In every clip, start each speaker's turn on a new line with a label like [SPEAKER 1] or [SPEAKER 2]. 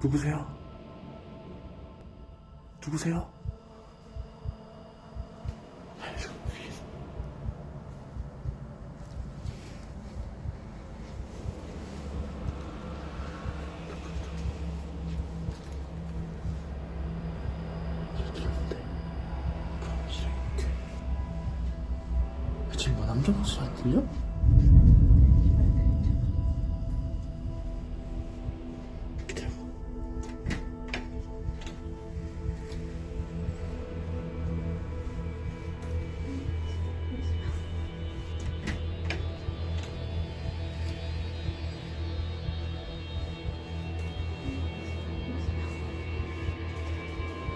[SPEAKER 1] 누구세요? 누구세요? 지금 뭐 남자 목소리 안 들려? 기다려.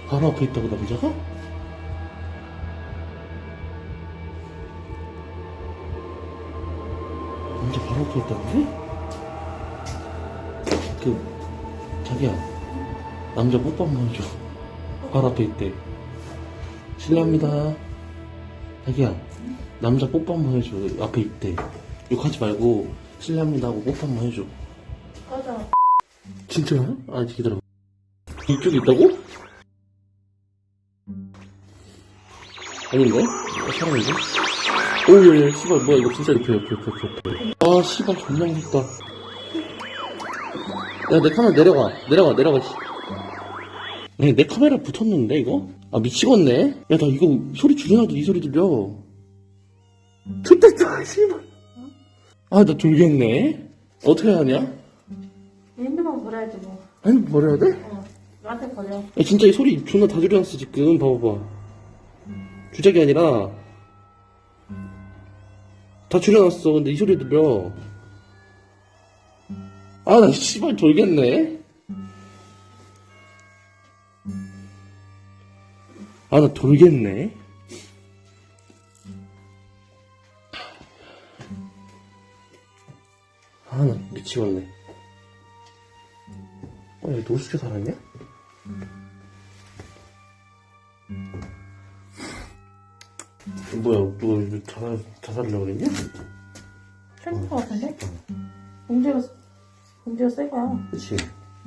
[SPEAKER 1] 바로 앞에 있다고 남자가? 남자 바로 앞에 있다는데? 자기야, 남자 뽀뽀 한번 해줘. 바로 앞에 있대. 실례합니다. 자기야, 남자 뽀뽀 한번 해줘. 앞에 있대. 욕하지 말고 실례합니다 하고 뽀뽀 한번 해줘.
[SPEAKER 2] 맞아.
[SPEAKER 1] 진짜야? 아, 기다려. 이쪽에 있다고? 아닌가? 사람인가? 오우, 야, 씨발, 뭐야, 이거 진짜 옆에. 아, 씨발, 존나 무섭다. 야, 내 카메라 내려가, 씨. 아니, 내 카메라 붙었는데, 이거? 아, 미치겠네? 야, 나 이거 소리 줄여놔도 이 소리 들려. 좋겠다, 씨발. 아, 나 졸겠네. 어떻게 해야 하냐?
[SPEAKER 2] 핸드폰 버려야지 뭐.
[SPEAKER 1] 아니, 뭐라 해야 돼?
[SPEAKER 2] 나한테 버려.
[SPEAKER 1] 야, 진짜 이 소리 존나 다 줄여놨어, 지금. 봐봐봐. 주작이 아니라, 다 줄여놨어. 근데 이 소리 들려. 아, 나 씨발 졸겠네. 아, 나 졸겠네. 아, 나 미치겠네. 얘 노숙자 살았냐? 뭐야, 누가 자살하려고 그랬냐?
[SPEAKER 2] 생긴 거 같은데? 봉지가 새 거야.
[SPEAKER 1] 그치.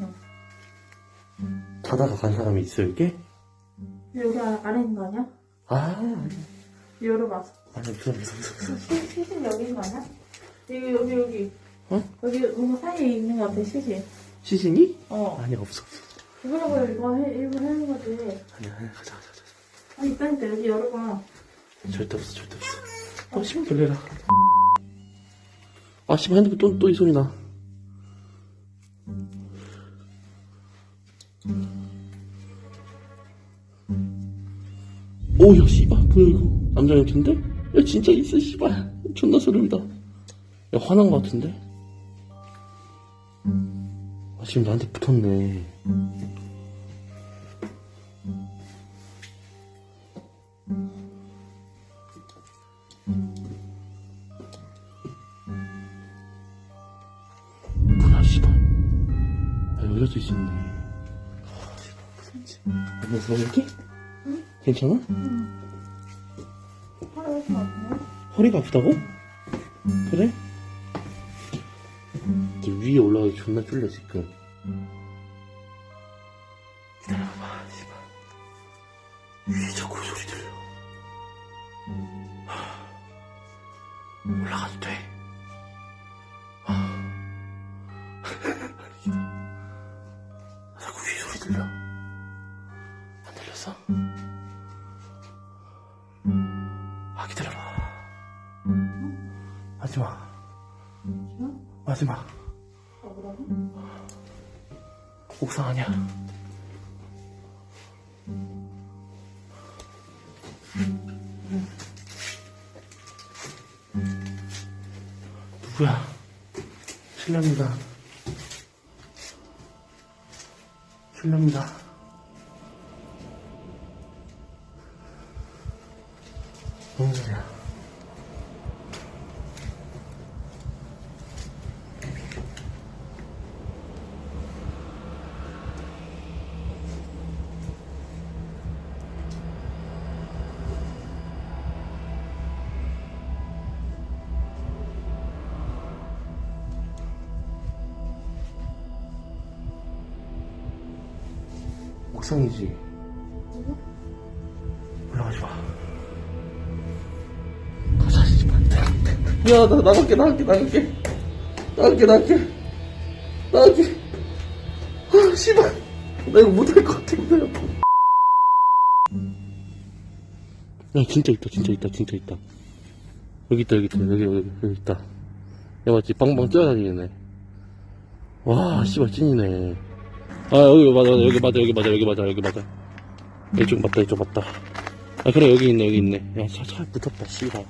[SPEAKER 2] 응.
[SPEAKER 1] 자다가 간 사람이 있어, 이게?
[SPEAKER 2] 여기 안에 있는 거 아니야?
[SPEAKER 1] 아,
[SPEAKER 2] 열어봐.
[SPEAKER 1] 아니, 무서워.
[SPEAKER 2] 시신 여기 있는 거 아니야? 여기.
[SPEAKER 1] 어?
[SPEAKER 2] 여기 뭔가 사이에 있는 거 같아, 시신.
[SPEAKER 1] 시신이?
[SPEAKER 2] 어.
[SPEAKER 1] 아니, 없어.
[SPEAKER 2] 이거 일부 하는 거지.
[SPEAKER 1] 아니야, 가자.
[SPEAKER 2] 아니, 있다니까, 여기 열어봐.
[SPEAKER 1] 절대 없어. 씨발, 돌려라. 아, 씨발, 핸드폰 또 이 소리 나. 오, 야, 씨발, 뭐야, 이거. 남자 여자인데? 야, 진짜 있어, 씨발. 존나 소름이다. 야, 화난 거 같은데? 아, 지금 나한테 붙었네. 뭐야, 씨발. 야, 여자도 있었네. 아, 씨발, 무섭지. 안 무서워, 이렇게?
[SPEAKER 2] 응?
[SPEAKER 1] 괜찮아?
[SPEAKER 2] 응. 하루 왜 이렇게 아프냐?
[SPEAKER 1] 허리가 아프다고? 그래? 너 위에 올라가기 존나 쫄려, 지금. 기다려봐, 씨발. 위에 자꾸 소리 들려. 올라가도 돼. 자꾸 위에 소리 들려. 안 들렸어? 아, 기다려봐. 하지마. 하지마.
[SPEAKER 2] 뭐라고?
[SPEAKER 1] 옥상 아니야. 누구야? 실례합니다. 무슨 소리야? 옥상이지. 올라가지 마. 가자, 씨발. 야, 나갈게. 아, 씨발. 나 이거 못할 것 같아, 그냥. 야, 진짜 있다. 여기 있다. 야, 맞지? 빵빵 뛰어다니네. 와, 씨발, 찐이네. 아, 여기 맞아. 이쪽 맞다. 아, 그래, 여기 있네. 야, 차 붙었다, 씨발.